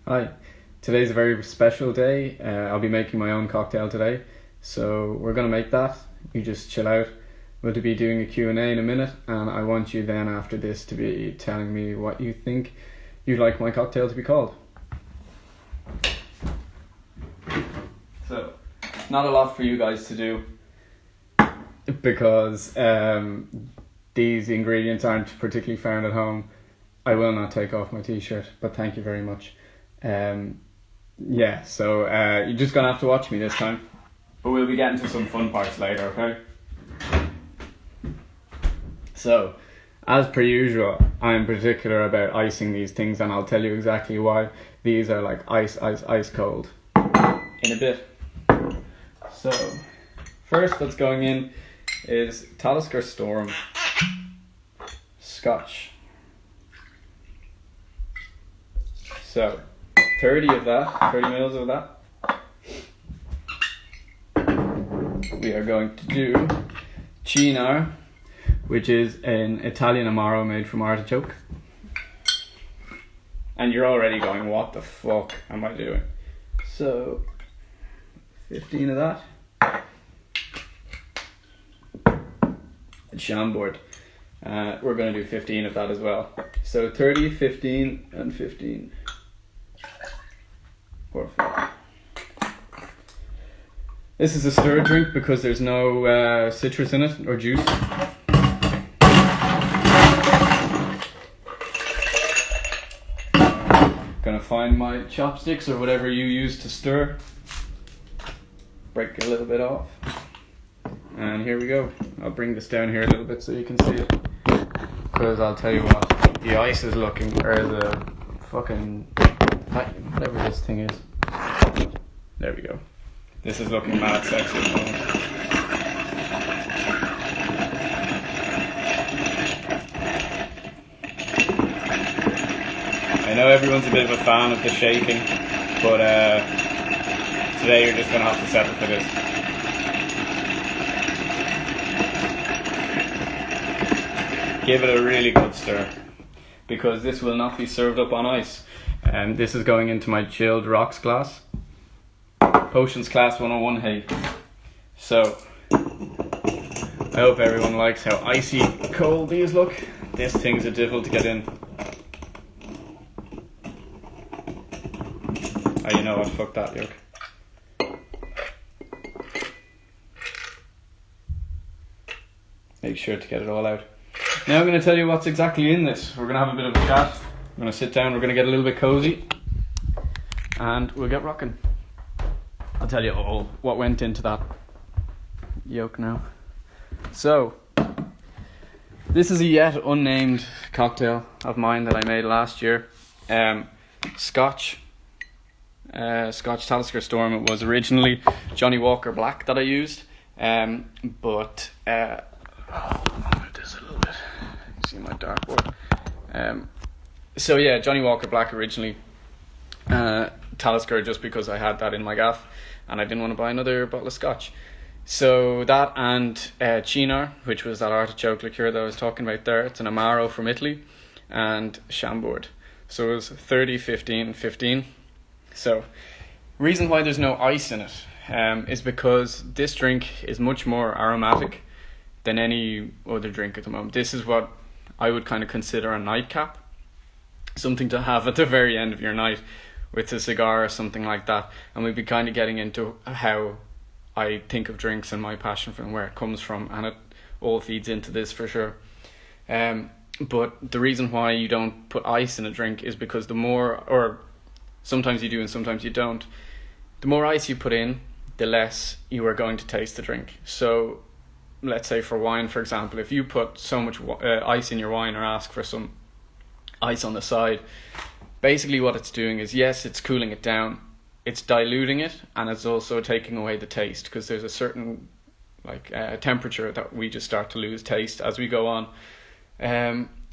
Hi, today's a very special day. I'll be making my own cocktail today, so we're going to make that. You just chill out. We'll be doing a Q&A in a minute, and I want you then after this to be telling me what you think you'd like my cocktail to be called. So, not a lot for you guys to do because these ingredients aren't particularly found at home. I will not take off my t-shirt, but thank you very much. So you're just gonna have to watch me this time, but we'll be getting to some fun parts later, okay? So, as per usual, I'm particular about icing these things, and I'll tell you exactly why. These are like ice cold in a bit. So, first what's going in is Talisker Storm Scotch. So, 30 mils of that. We are going to do Cynar, which is an Italian Amaro made from artichoke. And you're already going, what the fuck am I doing? So, 15 of that. And Chambord. We're going to do 15 of that as well. So 30, 15, and 15. Perfect. This is a stir drink because there's no citrus in it or juice. Gonna find my chopsticks or whatever you use to stir. Break a little bit off. And here we go. I'll bring this down here a little bit so you can see it. Because I'll tell you what, the ice is looking, or the fucking, whatever this thing is. There we go. This is looking mad sexy at the moment. I know everyone's a bit of a fan of the shaking, but today you're just going to have to settle for this. Give it a really good stir, because this will not be served up on ice. And this is going into my chilled rocks glass. Potions class 101, hey. So, I hope everyone likes how icy cold these look. This thing's a devil to get in. Oh, you know what, fuck that, yoke. Make sure to get it all out. Now I'm going to tell you what's exactly in this. We're going to have a bit of a chat. We're going to sit down, we're going to get a little bit cozy. And we'll get rocking. I'll tell you all what went into that yolk now. So, this is a yet unnamed cocktail of mine that I made last year. Scotch Talisker Storm. It was originally Johnny Walker Black that I used. But there's a little bit. See my dartboard. So yeah, Johnny Walker Black originally. Talisker just because I had that in my gaff and I didn't want to buy another bottle of Scotch. So that and Cynar, which was that artichoke liqueur that I was talking about there. It's an Amaro from Italy, and Chambord. So it was 30, 15, 15. So reason why there's no ice in it is because this drink is much more aromatic than any other drink at the moment. This is what I would kind of consider a nightcap. Something to have at the very end of your night with a cigar or something like that. And we'd be kind of getting into how I think of drinks and my passion for them, where it comes from, and it all feeds into this for sure. But the reason why you don't put ice in a drink is because the more, or sometimes you do and sometimes you don't, the more ice you put in, the less you are going to taste the drink. So let's say for wine, for example, if you put so much ice in your wine or ask for some ice on the side, basically what it's doing is, yes, it's cooling it down, it's diluting it, and it's also taking away the taste, because there's a certain temperature that we just start to lose taste as we go on.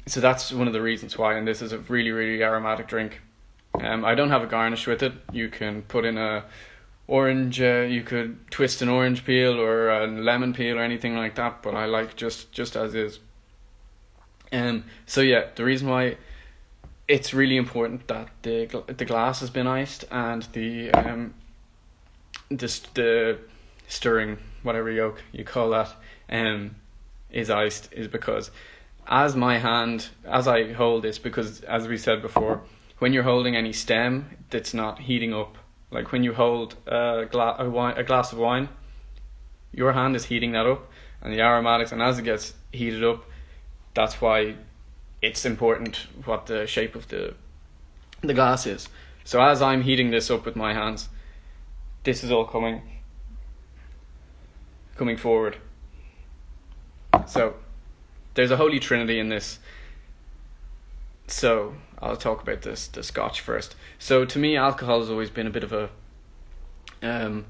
So that's one of the reasons why, and this is a really, really aromatic drink. I don't have a garnish with it. You can put in a orange, you could twist an orange peel or a lemon peel or anything like that, but I like just as is. So yeah, the reason why it's really important that the glass has been iced, and the stirring, whatever you call that, is iced, is because as I hold this, because as we said before, when you're holding any stem that's not heating up, like when you hold a glass of wine, your hand is heating that up, and the aromatics, and as it gets heated up, that's why it's important what the shape of the glass is. So as I'm heating this up with my hands, this is all coming forward. So there's a holy trinity in this. So I'll talk about the Scotch first. So to me, alcohol has always been a bit of an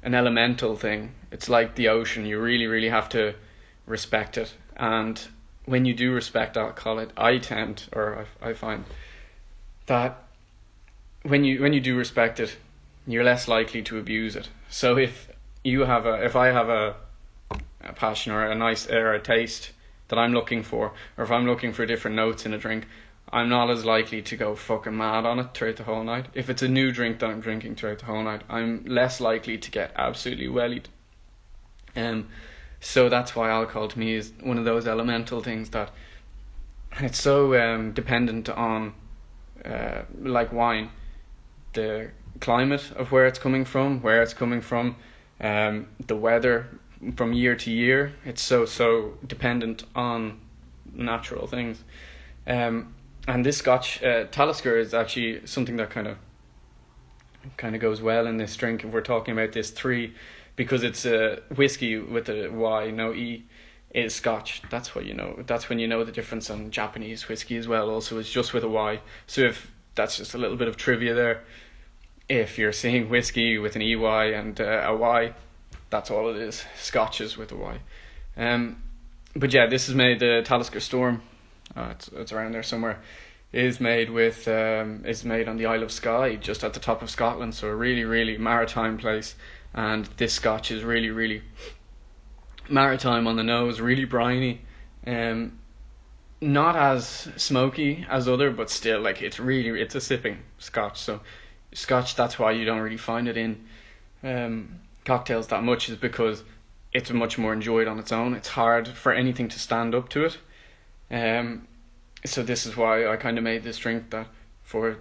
elemental thing. It's like the ocean. You really, really have to respect it. And when you do respect alcohol, I find that when you do respect it, you're less likely to abuse it. So if I have a passion or a taste that I'm looking for, or if I'm looking for different notes in a drink, I'm not as likely to go fucking mad on it throughout the whole night. If it's a new drink that I'm drinking throughout the whole night, I'm less likely to get absolutely wellied. So that's why alcohol to me is one of those elemental things that it's so dependent on, like wine, the climate of where it's coming from, the weather from year to year. It's so dependent on natural things. And this Scotch, Talisker, is actually something that kind of goes well in this drink if we're talking about this 3, because it's a whiskey with a Y, no E, is Scotch. That's what you know. That's when you know the difference on Japanese whiskey as well. Also, it's just with a Y. So if that's just a little bit of trivia there. If you're seeing whiskey with an EY and a Y, that's all it is. Scotch is with a Y. But yeah, this is made, the Talisker Storm. It's around there somewhere. Is made on the Isle of Skye, just at the top of Scotland. So a really, really maritime place. And this Scotch is really, really maritime on the nose, really briny. Not as smoky as other, but still, like, it's a sipping Scotch. So Scotch, that's why you don't really find it in cocktails that much, is because it's much more enjoyed on its own. It's hard for anything to stand up to it. So this is why I kind of made this drink, that for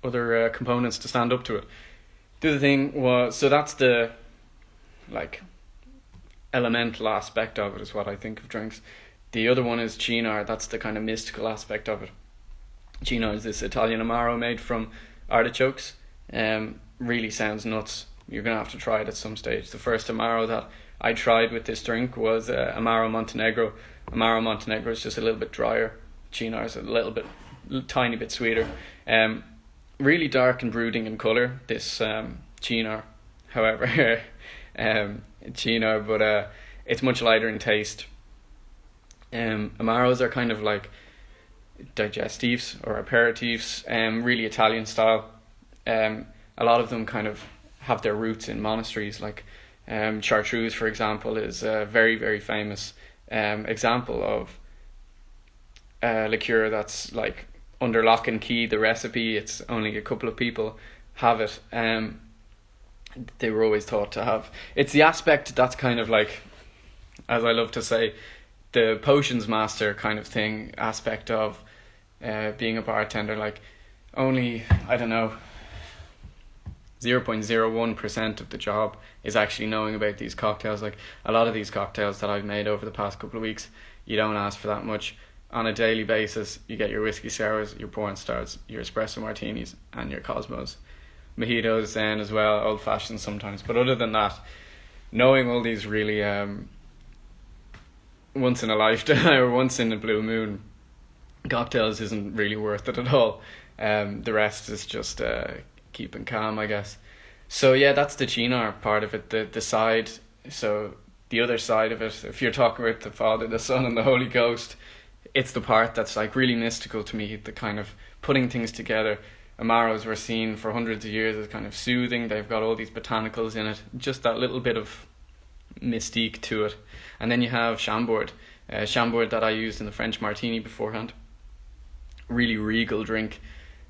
other components to stand up to it. The other thing was, so that's the like elemental aspect of it, is what I think of drinks. The other one is Cynar. That's the kind of mystical aspect of it. Cynar is this Italian Amaro made from artichokes. Really sounds nuts. You're gonna have to try it at some stage. The first Amaro that I tried with this drink was Amaro Montenegro. Amaro Montenegro is just a little bit drier. Cynar is tiny bit sweeter. Really dark and brooding in colour, this Cynar. However, Cynar, but it's much lighter in taste. Amaros are kind of like digestives or aperitifs, really Italian style. A lot of them kind of have their roots in monasteries, like Chartreuse, for example, is a very, very famous example of liqueur that's like under lock and key. The recipe, it's only a couple of people have it. They were always thought to have. It's the aspect that's kind of like, as I love to say, the potions master kind of thing, aspect of being a bartender. Like, only, I don't know, 0.01% of the job is actually knowing about these cocktails. Like, a lot of these cocktails that I've made over the past couple of weeks, you don't ask for that much. On a daily basis, you get your whiskey sours, your porn stars, your espresso martinis, and your Cosmos. Mojitos then as well, old fashioned sometimes. But other than that, knowing all these really once in a lifetime or once in a blue moon cocktails isn't really worth it at all. The rest is just keeping calm, I guess. So yeah, that's the Cynar part of it. The side, so the other side of it, if you're talking about the Father, the Son, and the Holy Ghost, it's the part that's like really mystical to me, the kind of putting things together. Amaros were seen for hundreds of years as kind of soothing. They've got all these botanicals in it, just that little bit of mystique to it. And then you have Chambord, Chambord that I used in the French martini beforehand, really regal drink.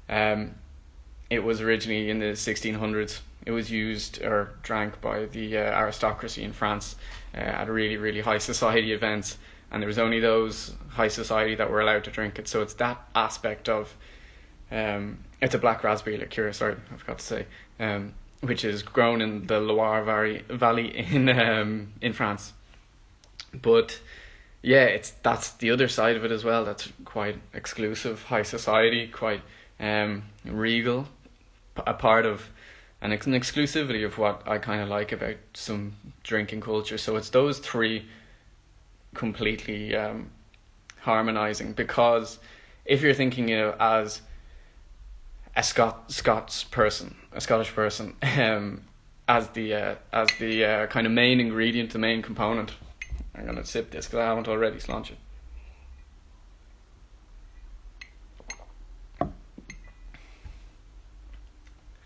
It was originally in the 1600s. It was used or drank by the aristocracy in France at really, really high society events, and there was only those high society that were allowed to drink it. So it's that aspect of it's a black raspberry liqueur. Sorry, I forgot to say, which is grown in the Loire Valley in France. But yeah, that's the other side of it as well. That's quite exclusive, high society, quite regal, a part of an exclusivity of what I kind of like about some drinking culture. So it's those three completely harmonizing, because if you're thinking as a Scottish person, as the kind of main ingredient, the main component. I'm gonna sip this because I haven't already slanched it.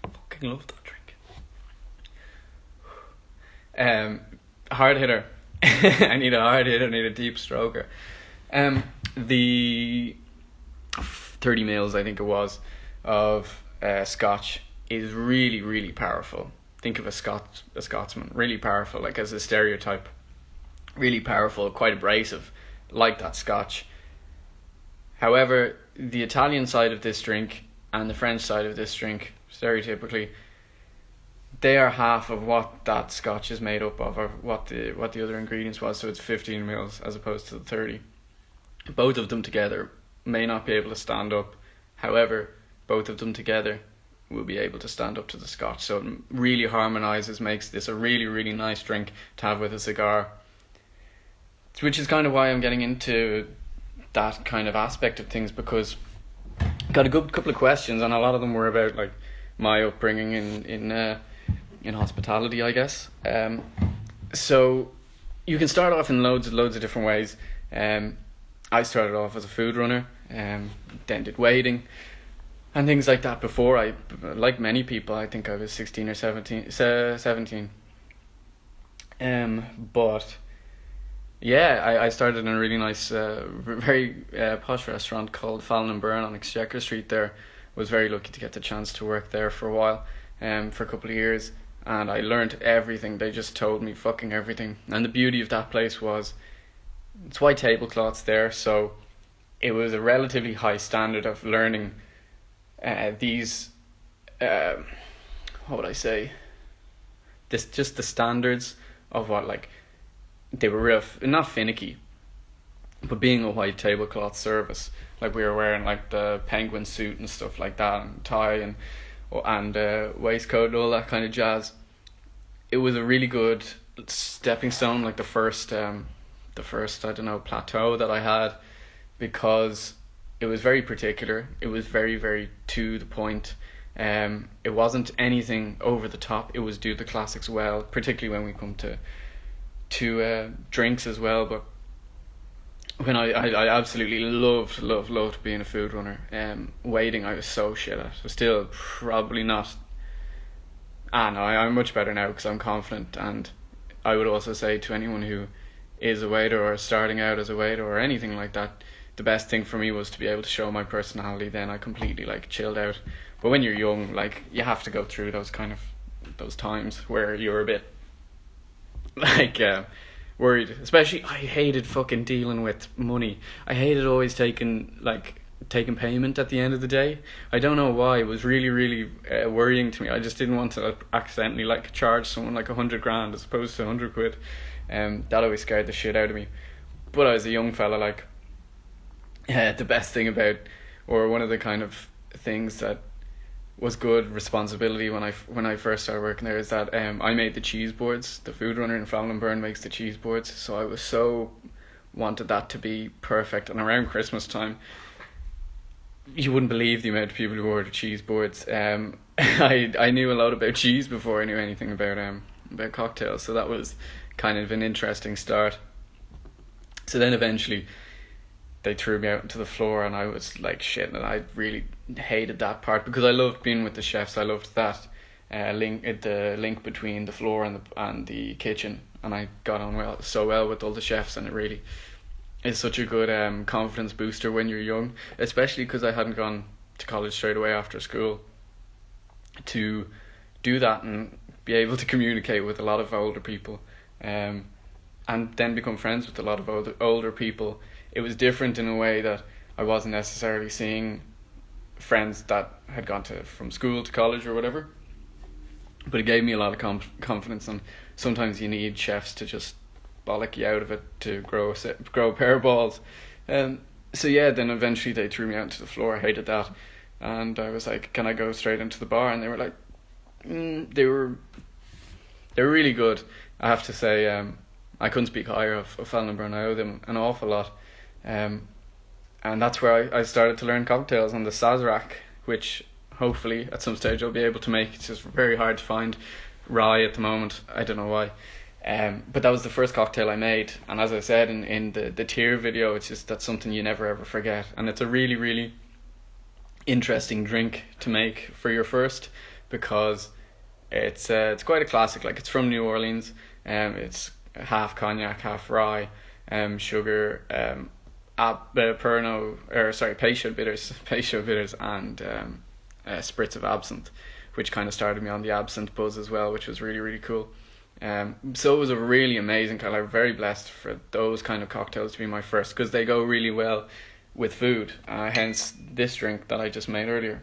Fucking love that drink. Hard hitter. I need a hard hitter. I need a deep stroker. The 30 mils, I think it was, of Scotch is really, really powerful. Think of a Scotsman, really powerful, like as a stereotype. Really powerful, quite abrasive, like that Scotch. However, the Italian side of this drink and the French side of this drink, stereotypically, they are half of what that Scotch is made up of, or what the other ingredients was. So it's 15 mils as opposed to the 30. Both of them together may not be able to stand up. However, both of them together will be able to stand up to the Scotch. So it really harmonizes, makes this a really, really nice drink to have with a cigar. Which is kind of why I'm getting into that kind of aspect of things, because I got a good couple of questions, and a lot of them were about like my upbringing in hospitality, I guess. So you can start off in loads of different ways. I started off as a food runner, then did waiting and things like that. Before I, like many people, I think I was 16 or 17. But yeah, I started in a really nice, very posh restaurant called Fallon and Burn on Exchequer Street there. Was very lucky to get the chance to work there for a while, for a couple of years, and I learned everything. They just told me fucking everything. And the beauty of that place was, it's white tablecloths there, so it was a relatively high standard of learning these, what would I say, just the standards of what, like, they were real, not finicky, but being a white tablecloth service, like we were wearing like the penguin suit and stuff like that, and tie and waistcoat and all that kind of jazz. It was a really good stepping stone, like the first I don't know, plateau that I had, because it was very particular. It was very, very to the point. It wasn't anything over the top. It was do the classics well, particularly when we come to drinks as well. But when I absolutely loved being a food runner. Waiting, I was so shit at. I'm still probably not. No, I'm much better now because I'm confident. And I would also say to anyone who is a waiter or starting out as a waiter or anything like that, the best thing for me was to be able to show my personality. Then I completely like chilled out. But when you're young, like, you have to go through those times where you're a bit like worried. Especially, I hated fucking dealing with money. I hated always taking payment at the end of the day. I don't know why. It was really, really worrying to me. I just didn't want to accidentally like charge someone like 100 grand as opposed to 100 quid. That always scared the shit out of me. But as a young fella, like, the best thing about, or one of the kind of things that was good responsibility when I first started working there, is that I made the cheese boards. The food runner in Fallon and Burn makes the cheese boards, so I was so wanted that to be perfect. And around Christmas time, you wouldn't believe the amount of people who order cheese boards. I knew a lot about cheese before I knew anything about cocktails, so that was kind of an interesting start. So then eventually they threw me out into the floor, and I was like shit, and I really hated that part because I loved being with the chefs. I loved that the link between the floor and the kitchen, and I got on so well with all the chefs, and it really is such a good confidence booster when you're young, especially because I hadn't gone to college straight away after school. To do that and be able to communicate with a lot of older people, and then become friends with a lot of older people, it was different in a way that I wasn't necessarily seeing friends that had gone from school to college or whatever. But it gave me a lot of confidence, and sometimes you need chefs to just bollock you out of it to grow a pair of balls. So yeah, then eventually they threw me out into the floor. I hated that, and I was like, "Can I go straight into the bar?" And they were like, they were really good. I have to say, I couldn't speak higher of Fallenbrunn. I owe them an awful lot, and that's where I started to learn cocktails on the Sazerac, which hopefully at some stage I'll be able to make. It's just very hard to find rye at the moment. I don't know why. But that was the first cocktail I made, and as I said in the tier video, it's just that's something you never ever forget, and it's a really, really interesting drink to make for your first, because it's quite a classic. Like, it's from New Orleans, it's half cognac, half rye, sugar, Peychaud bitters, and spritz of absinthe, which kind of started me on the absinthe buzz as well, which was really, really cool. So it was a really amazing cocktail. I'm very blessed for those kind of cocktails to be my first, because they go really well with food. Hence this drink that I just made earlier.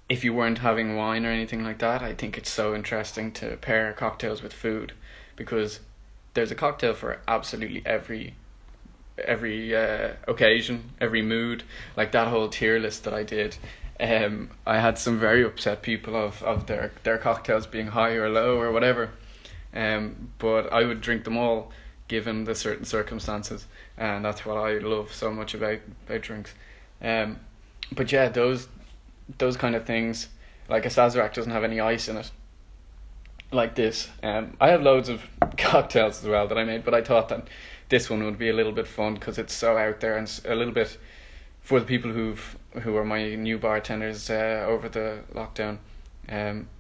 If you weren't having wine or anything like that, I think it's so interesting to pair cocktails with food, because there's a cocktail for absolutely every occasion, every mood. Like that whole tier list that I did, I had some very upset people of their cocktails being high or low or whatever, but I would drink them all given the certain circumstances, and that's what I love so much about drinks. But yeah, those kind of things, like a Sazerac doesn't have any ice in it like this. I have loads of cocktails as well that I made, but I thought that this one would be a little bit fun because it's so out there and a little bit for the people who are my new bartenders over the lockdown.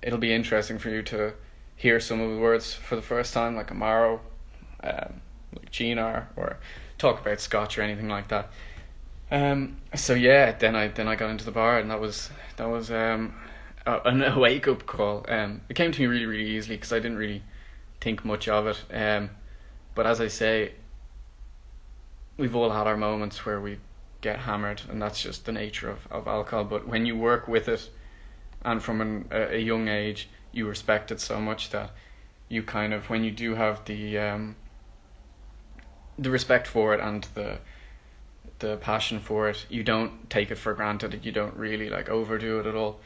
It'll be interesting for you to hear some of the words for the first time, like Amaro, like Ginar, or talk about Scotch or anything like that. So yeah, then I got into the bar, and that was a wake up call. It came to me really, really easily because I didn't really think much of it. But as I say, we've all had our moments where we get hammered, and that's just the nature of alcohol. But when you work with it, and from a young age, you respect it so much that you kind of, when you do have the respect for it and the passion for it, you don't take it for granted. You don't really like overdo it at all.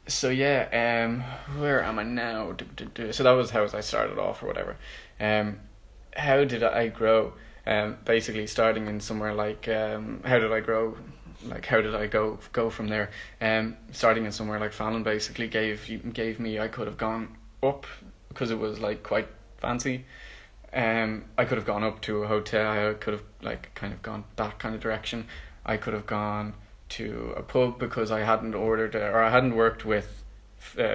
So yeah, where am I now? So that was how I started off or whatever. How did I grow? Basically starting in somewhere like, how did I grow? Like, how did I go from there? Starting in somewhere like Fallon basically gave me, I could have gone up because it was like quite fancy. I could have gone up to a hotel. I could have like kind of gone that kind of direction. I could have gone to a pub because I hadn't ordered or I hadn't worked with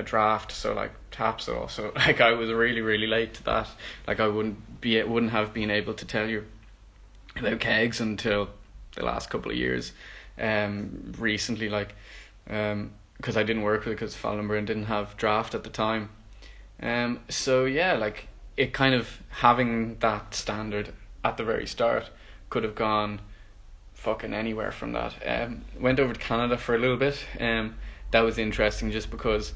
draft, so like taps at all. So like I was really, really late to that. Like I wouldn't have been able to tell you about kegs until the last couple of years. Recently, like because I didn't work with it because Fallenbrunn didn't have draft at the time. So yeah, like it kind of having that standard at the very start could have gone fucking anywhere from that. Went over to Canada for a little bit. That was interesting just because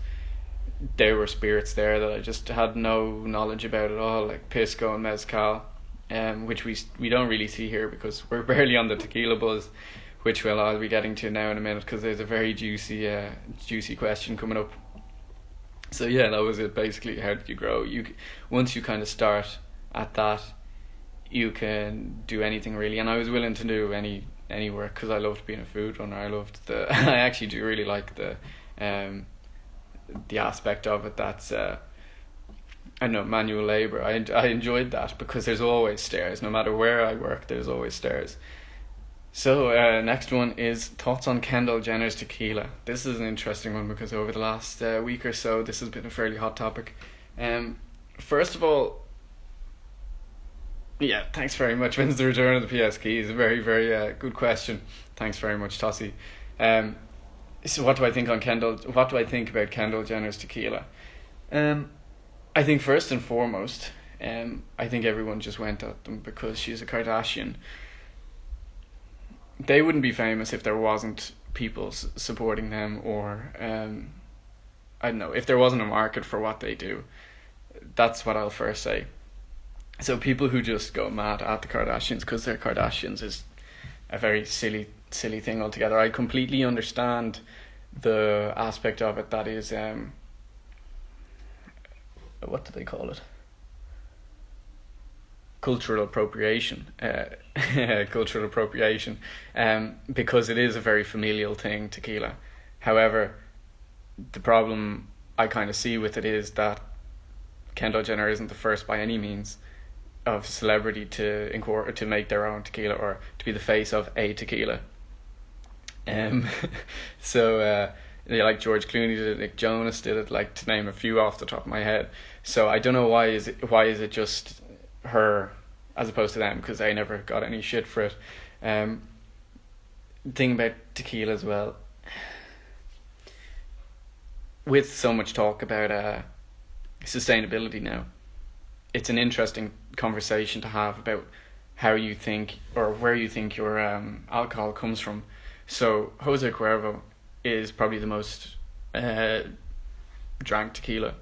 there were spirits there that I just had no knowledge about at all, like pisco and mezcal, which we don't really see here because we're barely on the tequila buzz, which I'll be getting to now in a minute because there's a very juicy question coming up. So yeah, that was it basically. How did you grow? Once you kind of start at that, you can do anything really, and I was willing to do any work because I loved being a food runner. I actually do really like the aspect of it that's I don't know, manual labor. I enjoyed that because there's always stairs. No matter where I work, there's always stairs. So next one is thoughts on Kendall Jenner's tequila. This is an interesting one because over the last week or so, this has been a fairly hot topic. First of all, Yeah, thanks very much. When's the return of the PS keys? A very, very good question. Thanks very much, Tossie. Um, so what do I think on Kendall? What do I think about Kendall Jenner's tequila? I think first and foremost, I think everyone just went at them because she's a Kardashian. They wouldn't be famous if there wasn't people supporting them, or I don't know, if there wasn't a market for what they do. That's what I'll first say. So people who just go mad at the Kardashians because they're Kardashians is a very silly thing altogether. I completely understand the aspect of it that is what do they call it? Cultural appropriation. Cultural appropriation. Because it is a very familial thing, tequila. However, the problem I kind of see with it is that Kendall Jenner isn't the first by any means of celebrity to make their own tequila or to be the face of a tequila. So like George Clooney did it, Nick Jonas did it, like, to name a few off the top of my head. So I don't know why is it just her as opposed to them, because they never got any shit for it. Thing about tequila as well, with so much talk about sustainability now, it's an interesting conversation to have about how you think or where you think your alcohol comes from. So Jose Cuervo is probably the most drank tequila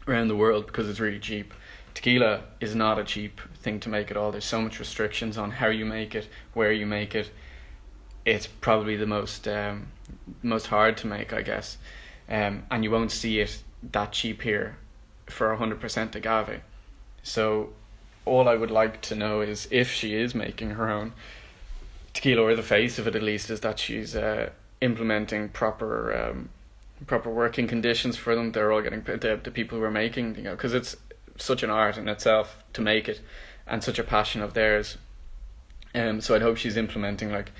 around the world because it's really cheap. Tequila is not a cheap thing to make at all. There's so much restrictions on how you make it, where you make it. It's probably the most hard to make, I guess. And you won't see it that cheap here for 100% agave. So all I would like to know is if she is making her own tequila, or the face of it at least, is that she's implementing proper working conditions for them. They're all getting paid, the people who are making, because it's such an art in itself to make it and such a passion of theirs. So I'd hope she's implementing like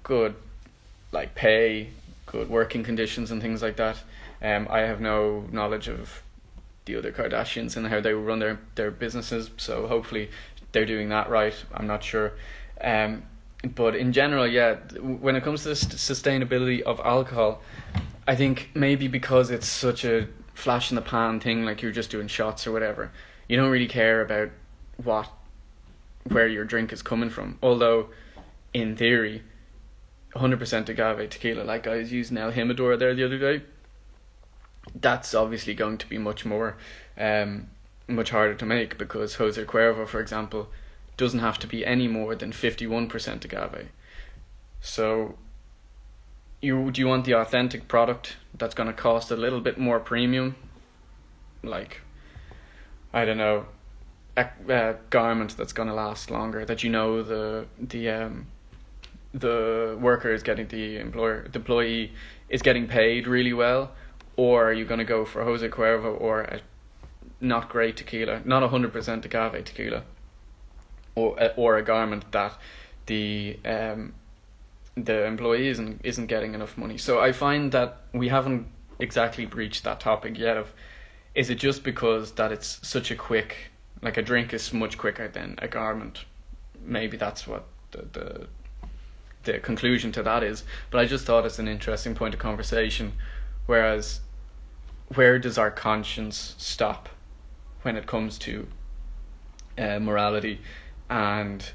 good like pay, good working conditions and things like that. I have no knowledge of the other Kardashians and how they run their businesses, so hopefully they're doing that right. I'm not sure. But in general, yeah, when it comes to the sustainability of alcohol, I think maybe because it's such a flash in the pan thing, like you're just doing shots or whatever, you don't really care about where your drink is coming from. Although, in theory, 100% agave tequila, like I was using El Jimador there the other day, that's obviously going to be much harder to make, because Jose Cuervo, for example, doesn't have to be any more than 51% agave. So do you want the authentic product that's going to cost a little bit more premium, like, I don't know, a garment that's going to last longer, that the worker is getting, the employee is getting paid really well? Or are you going to go for Jose Cuervo or a not great tequila, not 100% agave tequila, or a garment that the employee isn't getting enough money? So I find that we haven't exactly breached that topic yet of, is it just because that it's such a quick, like a drink is much quicker than a garment? Maybe that's what the conclusion to that is. But I just thought it's an interesting point of conversation. Whereas, where does our conscience stop when it comes to morality and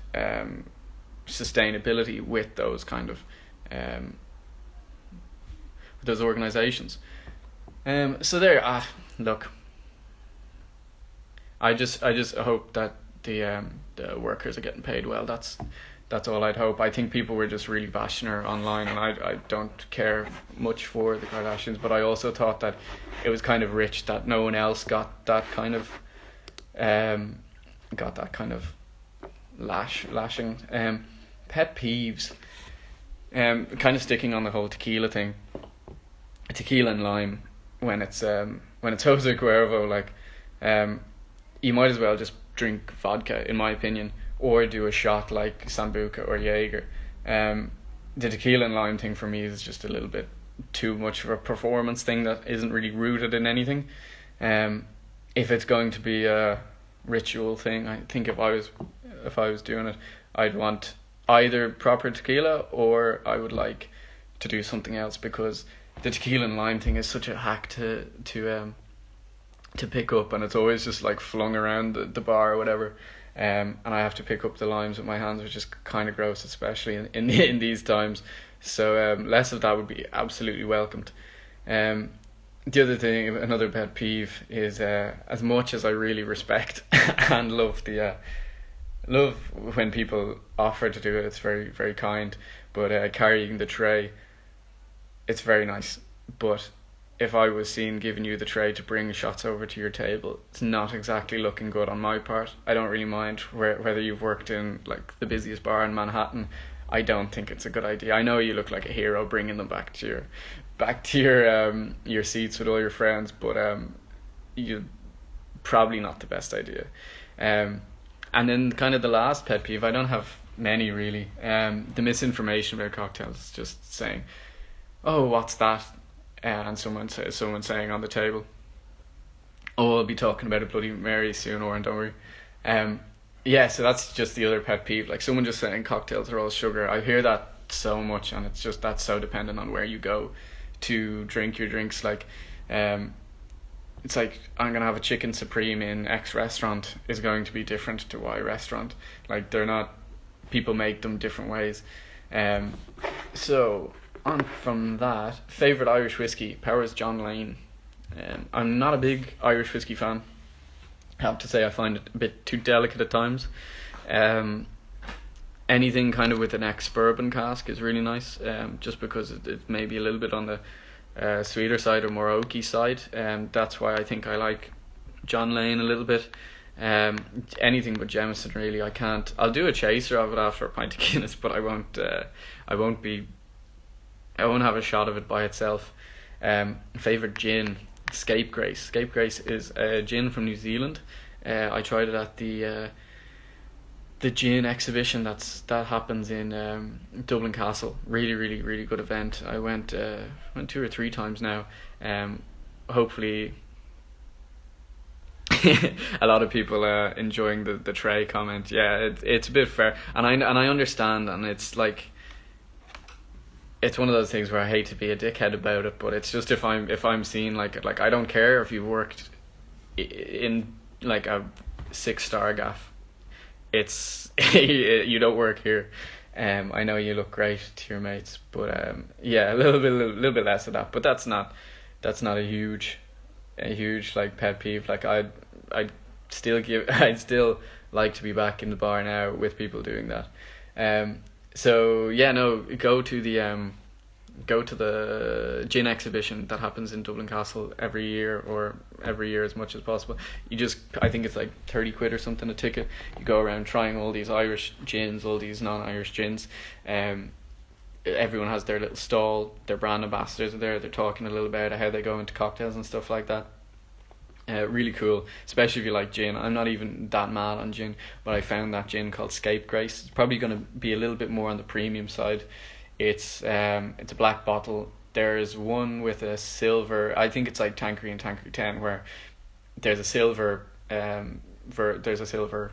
sustainability with those kind of with those organizations? So there, look, I just hope that the workers are getting paid well. That's all I'd hope. I think people were just really bashing her online, and I don't care much for the Kardashians, but I also thought that it was kind of rich that no one else got that kind of lashing. Pet peeves. Kind of sticking on the whole tequila thing. Tequila and lime when it's Jose Cuervo, like, you might as well just drink vodka, in my opinion, or do a shot like Sambuca or Jaeger. The tequila and lime thing for me is just a little bit too much of a performance thing that isn't really rooted in anything. If it's going to be ritual thing. I think if I was doing it, I'd want either proper tequila, or I would like to do something else, because the tequila and lime thing is such a hack to pick up, and it's always just like flung around the bar or whatever. And I have to pick up the limes with my hands, which is kind of gross, especially in these times. So less of that would be absolutely welcomed. The other thing, another pet peeve, is as much as I really respect and love love when people offer to do it, it's very, very kind, but carrying the tray, it's very nice. But if I was seen giving you the tray to bring shots over to your table, it's not exactly looking good on my part. I don't really mind whether you've worked in like the busiest bar in Manhattan. I don't think it's a good idea. I know you look like a hero bringing them back to your seats with all your friends, but you probably not the best idea. And then kind of the last pet peeve, I don't have many really. The misinformation about cocktails, just saying, "Oh, what's that?" And someone saying on the table, "Oh, I'll be talking about a Bloody Mary soon, Oren, don't worry." Yeah, so that's just the other pet peeve. Like someone just saying cocktails are all sugar. I hear that so much, and it's just that's so dependent on where you go to drink your drinks. Like, it's like I'm gonna have a chicken supreme in X restaurant is going to be different to Y restaurant. Like they're not. People make them different ways. So on from that, favorite Irish whiskey, Powers John Lane. I'm not a big Irish whiskey fan. I have to say I find it a bit too delicate at times. Anything kind of with an ex-bourbon cask is really nice, just because it may be a little bit on the sweeter side or more oaky side. That's why I think I like John Lane a little bit. Anything but Jameson really, I can't. I'll do a chaser of it after a pint of Guinness, but I won't have a shot of it by itself. Favorite gin, Scapegrace. Scapegrace is a gin from New Zealand. I tried it at the gin exhibition that happens in Dublin Castle. Really, really, really good event. I went 2 or 3 times now. Hopefully a lot of people enjoying the tray comment. Yeah, it's a bit fair, and I understand, and it's like, it's one of those things where I hate to be a dickhead about it, but it's just if I'm seeing like I don't care if you've worked in like a 6-star gaff, it's you don't work here. I know you look great to your mates, but yeah, a little bit less of that. But that's not a huge like pet peeve. Like I'd still like to be back in the bar now with people doing that. So yeah, no, go to the gin exhibition that happens in Dublin Castle every year as much as possible. I think it's like 30 quid or something a ticket. You go around trying all these Irish gins, all these non-Irish gins. Everyone has their little stall, their brand ambassadors are there, they're talking a little about how they go into cocktails and stuff like that. Really cool, especially if you like gin. I'm not even that mad on gin, but I found that gin called Scapegrace. It's probably going to be a little bit more on the premium side. It's a black bottle. There's one with a silver, I think it's like Tanqueray and Tanqueray 10, where there's a silver there's a silver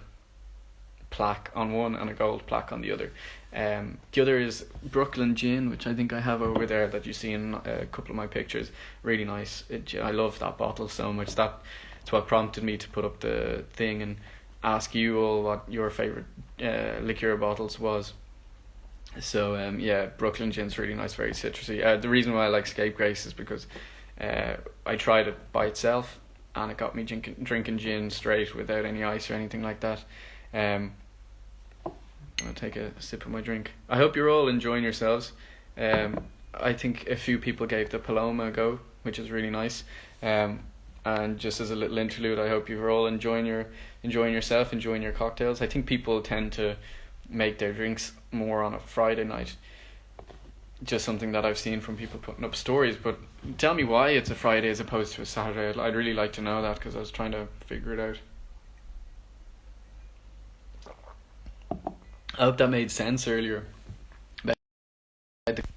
plaque on one and a gold plaque on the other. The other is Brooklyn Gin, which I think I have over there that you see in a couple of my pictures. Really nice. I love that bottle so much. That's what prompted me to put up the thing and ask you all what your favourite liqueur bottles was. So yeah, Brooklyn Gin's really nice, very citrusy. The reason why I like Scapegrace is because I tried it by itself and it got me drinking gin straight without any ice or anything like that. I'll take a sip of my drink. I hope you're all enjoying yourselves. I think a few people gave the Paloma a go, which is really nice. And just as a little interlude, I hope you're all enjoying yourself, enjoying your cocktails. I think people tend to make their drinks more on a Friday night. Just something that I've seen from people putting up stories. But tell me why it's a Friday as opposed to a Saturday. I'd really like to know that, because I was trying to figure it out. I hope that made sense earlier.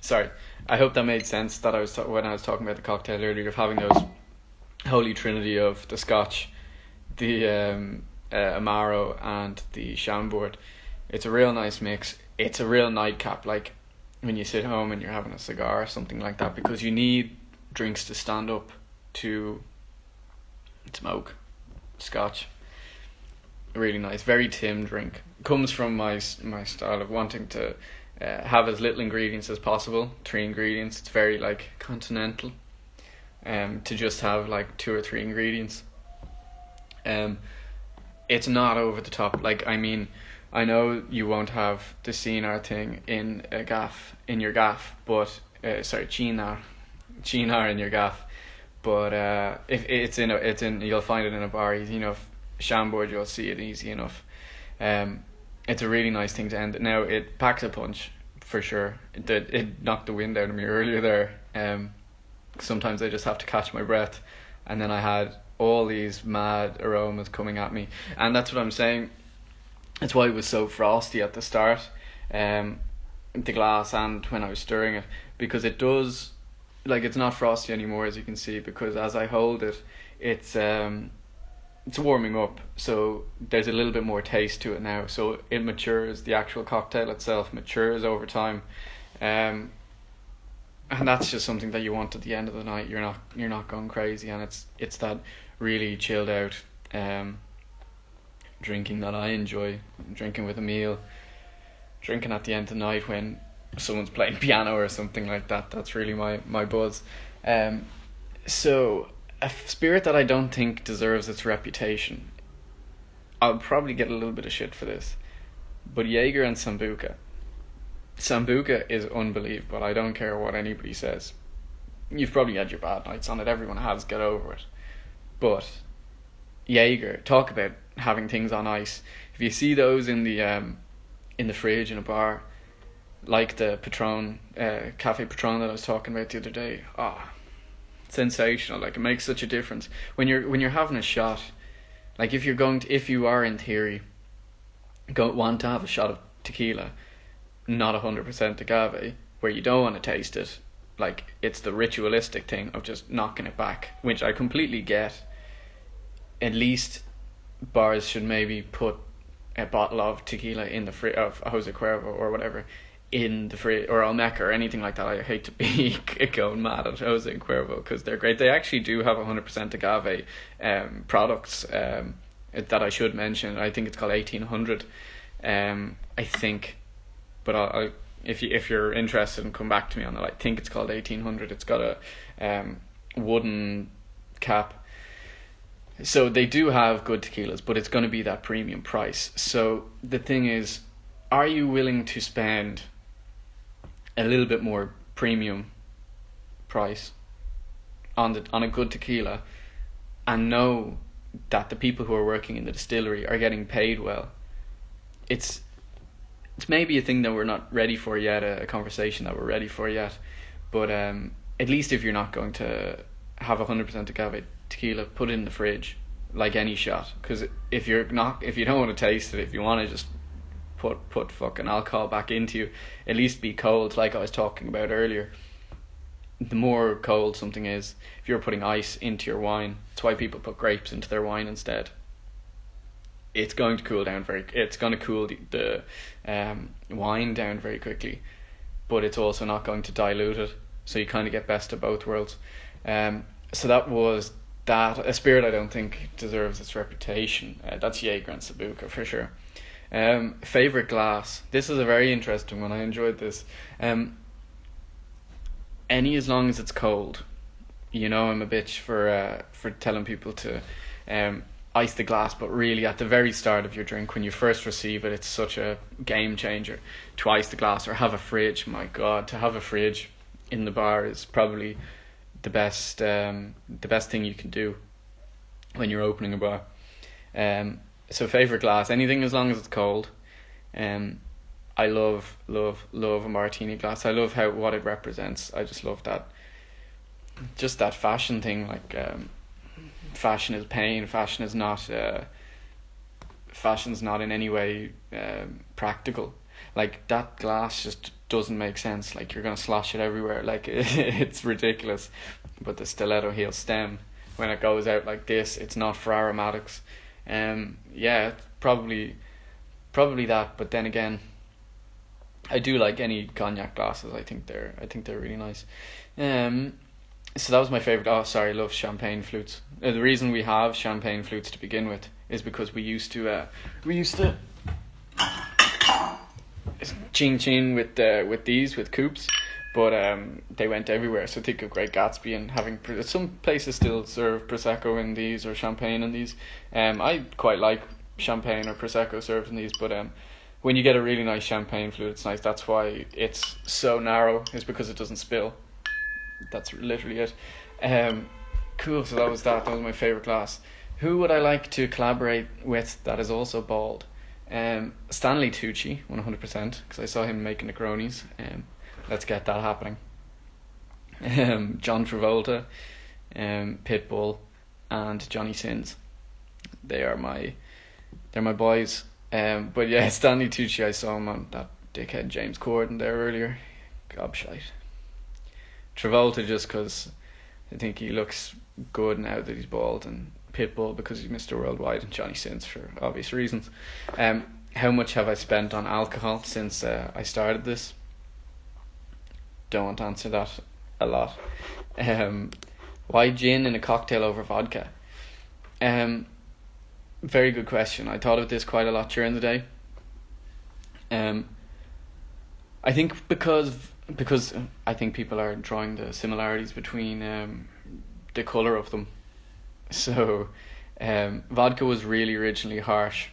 Sorry, I hope that made sense that when I was talking about the cocktail earlier, of having those holy trinity of the Scotch, the Amaro and the Chambord. It's a real nice mix. It's a real nightcap, like when you sit home and you're having a cigar or something like that, because you need drinks to stand up to smoke. Scotch, really nice, very tim drink. Comes from my style of wanting to have as little ingredients as possible. 3 ingredients. It's very like continental. To just have like 2 or 3 ingredients. It's not over the top. Like, I mean, I know you won't have the Cynar thing in your gaff, but Cynar in your gaff. But if it's in you'll find it in a bar easy enough. Chambord, you'll see it easy enough. It's a really nice thing to end. Now it packs a punch for sure. It knocked the wind out of me earlier there. Sometimes I just have to catch my breath, and then I had all these mad aromas coming at me, and that's what I'm saying. That's why it was so frosty at the start, the glass, and when I was stirring it, because it does. Like, it's not frosty anymore, as you can see, because as I hold it, it's warming up, so there's a little bit more taste to it now. So it matures. The actual cocktail itself matures over time, and that's just something that you want at the end of the night. You're not going crazy, and it's that really chilled out drinking that I enjoy. Drinking with a meal, drinking at the end of the night when someone's playing piano or something like that. That's really my buzz. So a spirit that I don't think deserves its reputation, I'll probably get a little bit of shit for this, but Jaeger and Sambuca. Sambuca is unbelievable. I don't care what anybody says. You've probably had your bad nights on it. Everyone has. Get over it. But Jaeger, talk about having things on ice. If you see those in the fridge in a bar, like the Patron, Cafe Patron that I was talking about the other day, sensational. Like, it makes such a difference when you're having a shot. Like, if you are in theory want to have a shot of tequila, not 100% agave, where you don't want to taste it, like, it's the ritualistic thing of just knocking it back, which I completely get. At least bars should maybe put a bottle of tequila in the fridge, of Jose Cuervo or whatever, in the fridge, or Olmeca or anything like that. I hate to be going mad at Jose and Cuervo because they're great. They actually do have 100% agave products that I should mention. I think it's called 1800. I think, but if you're interested and come back to me on that, I think it's called 1800. It's got a wooden cap. So they do have good tequilas, but it's going to be that premium price. So the thing is, are you willing to spend a little bit more premium price on a good tequila and know that the people who are working in the distillery are getting paid well? It's maybe a thing that we're not ready for yet, a conversation that we're ready for yet, but at least if you're not going to have 100% agave tequila, put it in the fridge like any shot, because if you don't want to taste it, if you want to just put fucking alcohol back into you, at least be cold, like I was talking about earlier. The more cold something is, if you're putting ice into your wine, that's why people put grapes into their wine instead. It's going to cool down it's going to cool the wine down very quickly, but it's also not going to dilute it, so you kind of get best of both worlds. So that was that. A spirit I don't think deserves its reputation. That's Jaeger and Sambuca for sure. Favorite glass. This is a very interesting one. I enjoyed this. Any, as long as it's cold. You know, I'm a bitch for telling people to ice the glass, but really at the very start of your drink, when you first receive it, it's such a game changer to ice the glass, or have a fridge. My God, to have a fridge in the bar is probably the best thing you can do when you're opening a bar. So favorite glass, anything as long as it's cold. I love a martini glass. I love what it represents. I just love that, just that fashion thing. Like, fashion is pain. Fashion's not in any way practical. Like, that glass just doesn't make sense. Like, you're gonna slosh it everywhere. Like, it's ridiculous. But the stiletto heel stem, when it goes out like this, it's not for aromatics. Yeah, probably that. But then again, I do like any cognac glasses. I think they're really nice. So that was my favorite. Oh, sorry, I love champagne flutes. The reason we have champagne flutes to begin with is because we used to ching ching with coupes, but they went everywhere. So think of Great Gatsby and having some places still serve prosecco in these or champagne in these. I quite like champagne or prosecco served in these, but when you get a really nice champagne flute, it's nice. That's why it's so narrow, is because it doesn't spill. That's literally it. Cool. So that was my favorite glass. Who would I like to collaborate with that is also bald? Stanley Tucci, 100%, because I saw him making Negronis. Let's get that happening. John Travolta, Pitbull, and Johnny Sins. They're my boys. But yeah, Stanley Tucci, I saw him on that dickhead James Corden there earlier. Gobshite. Travolta just because I think he looks good now that he's bald, and Pitbull because he's Mr. Worldwide, and Johnny Sins for obvious reasons. How much have I spent on alcohol since I started this? Don't want to answer that. A lot. Why gin in a cocktail over vodka? Very good question. I thought of this quite a lot during the day. I think because I think people are drawing the similarities between the colour of them. So vodka was really originally harsh.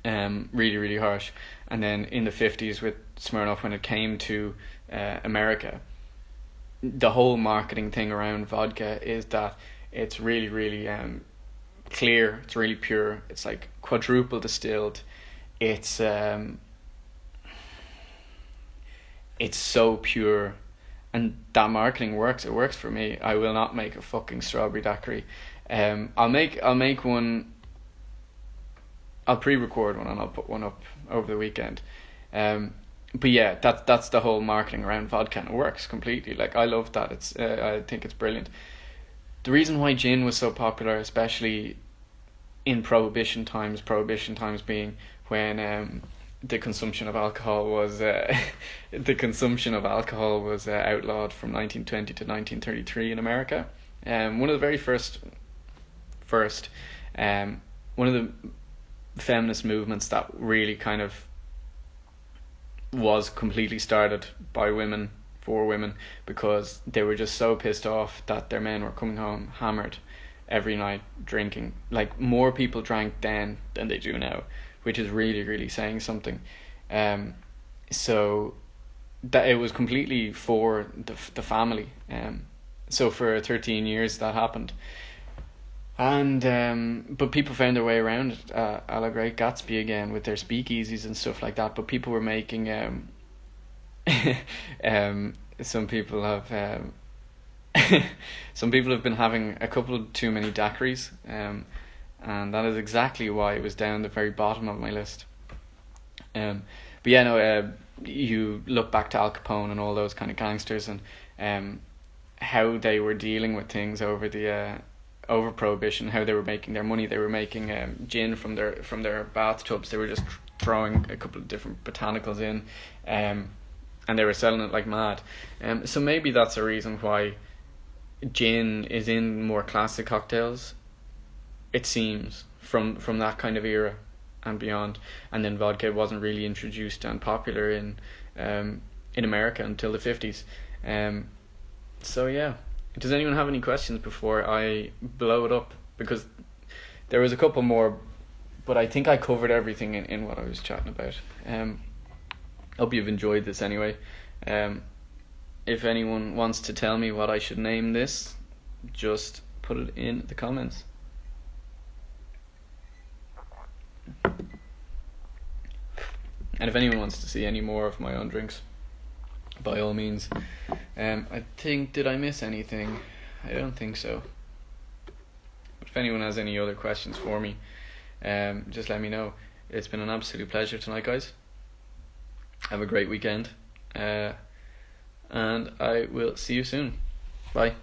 Really, really harsh. And then in the 50s with Smirnoff, when it came to America, the whole marketing thing around vodka is that it's really, really clear, it's really pure, it's like quadruple distilled, it's so pure, and that marketing works. It works for me. I will not make a fucking strawberry daiquiri. I'll make one. I'll pre-record one and I'll put one up over the weekend. But yeah, that's the whole marketing around vodka, and it works completely. Like, I love that. It's I think it's brilliant. The reason why gin was so popular, especially in prohibition times being when the consumption of alcohol was outlawed from 1920 to 1933 in America. One of the very first one of the feminist movements that really kind of was completely started by women for women, because they were just so pissed off that their men were coming home hammered every night drinking. Like, more people drank then than they do now, which is really, really saying something. So that it was completely for the family. So for 13 years that happened. And but people found their way around it, a la Great Gatsby again, with their speakeasies and stuff like that. But people were making some people have been having a couple too many daiquiris, and that is exactly why it was down the very bottom of my list. But yeah, no, you look back to Al Capone and all those kind of gangsters, and how they were dealing with things over prohibition, how they were making their money. They were making gin from their bathtubs. They were just throwing a couple of different botanicals in, and they were selling it like mad. So maybe that's a reason why gin is in more classic cocktails, it seems, from that kind of era and beyond. And then vodka wasn't really introduced and popular in America until the 50s. So yeah. Does anyone have any questions before I blow it up? Because there was a couple more, but I think I covered everything in what I was chatting about. Hope you've enjoyed this anyway. If anyone wants to tell me what I should name this, just put it in the comments. And if anyone wants to see any more of my own drinks, by all means. I think, did I miss anything? I don't think so. But if anyone has any other questions for me, just let me know. It's been an absolute pleasure tonight, guys. Have a great weekend. And I will see you soon. Bye.